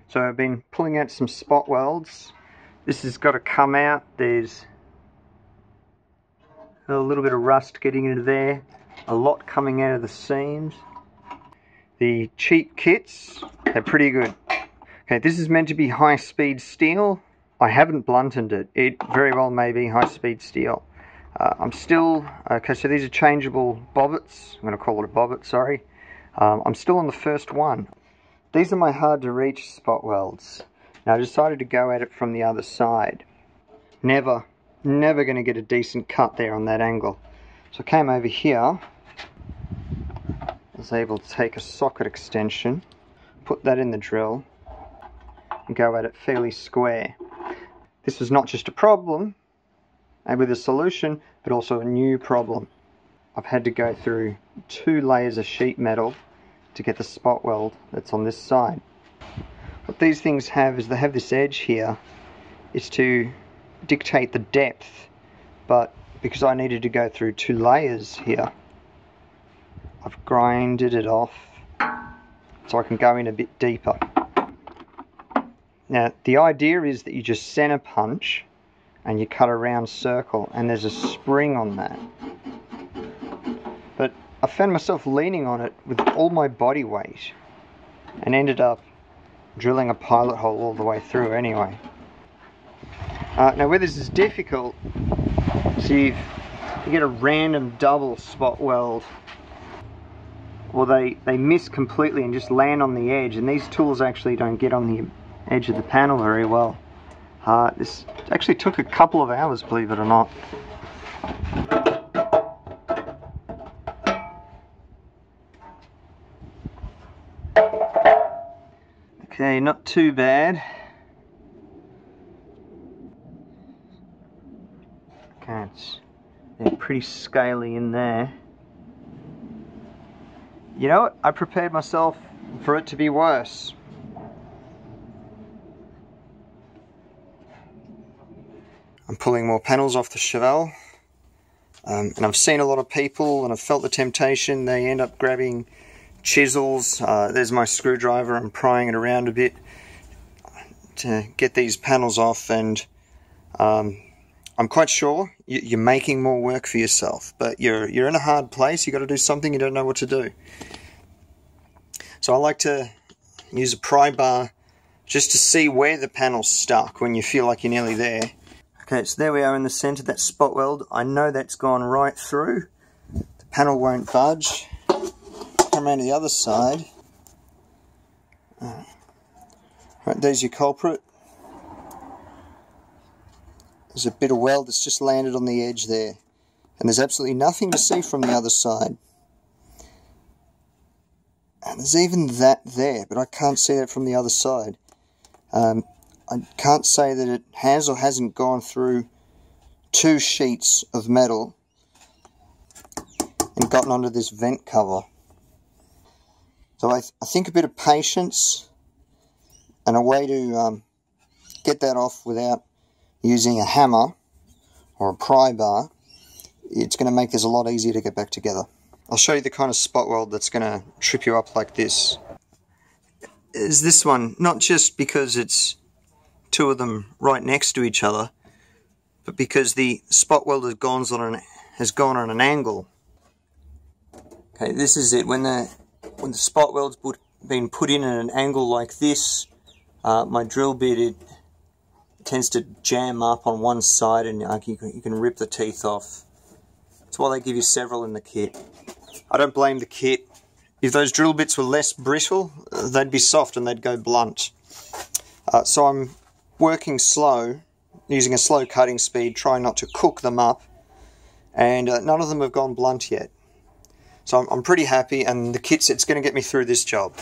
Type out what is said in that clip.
So I've been pulling out some spot welds. This has got to come out. There's a little bit of rust getting into there, a lot coming out of the seams. The cheap kits, they're pretty good. Okay, this is meant to be high-speed steel. I haven't blunted it. It very well may be high-speed steel. I'm still, okay, so these are changeable bobbets. I'm going to call it a bobbet, sorry. I'm still on the first one. These are my hard-to-reach spot welds. Now I decided to go at it from the other side. Never going to get a decent cut there on that angle. So I came over here. I was able to take a socket extension, put that in the drill, and go at it fairly square. This was not just a problem with a solution, but also a new problem. I've had to go through 2 layers of sheet metal to get the spot weld that's on this side. What these things have is they have this edge here. It's to dictate the depth, but because I needed to go through 2 layers here, I've grinded it off so I can go in a bit deeper. Now the idea is that you just center punch and you cut a round circle, and there's a spring on that. But I found myself leaning on it with all my body weight and ended up drilling a pilot hole all the way through anyway. Now where this is difficult, so you get a random double spot weld, or they miss completely and just land on the edge, and these tools actually don't get on the edge of the panel very well. This actually took a couple of hours, believe it or not. Okay, not too bad. Okay, they're pretty scaly in there. You know what? I prepared myself for it to be worse. I'm pulling more panels off the Chevelle, and I've seen a lot of people, and I've felt the temptation. They end up grabbing chisels. There's my screwdriver. I'm prying it around a bit to get these panels off, and I'm quite sure you're making more work for yourself, but you're in a hard place. You've got to do something, you don't know what to do. So I like to use a pry bar just to see where the panel's stuck when you feel like you're nearly there. Okay, so there we are in the center, that spot weld. I know that's gone right through. The panel won't budge. Come around to the other side. Right, there's your culprit. There's a bit of weld that's just landed on the edge there. And there's absolutely nothing to see from the other side. And there's even that there, but I can't see that from the other side. I can't say that it has or hasn't gone through 2 sheets of metal and gotten onto this vent cover. So I think a bit of patience and a way to get that off without using a hammer or a pry bar, it's going to make this a lot easier to get back together. I'll show you the kind of spot weld that's going to trip you up like this. Is this one, not just because it's 2 of them right next to each other, but because the spot weld has gone on an angle. Okay, this is it. When the spot weld's been put in at an angle like this, my drill bit, it tends to jam up on one side, and you can rip the teeth off. That's why they give you several in the kit. I don't blame the kit. If those drill bits were less brittle, they'd be soft and they'd go blunt. So I'm working slow, using a slow cutting speed, trying not to cook them up, and none of them have gone blunt yet. So I'm pretty happy, and the kit set's going to get me through this job.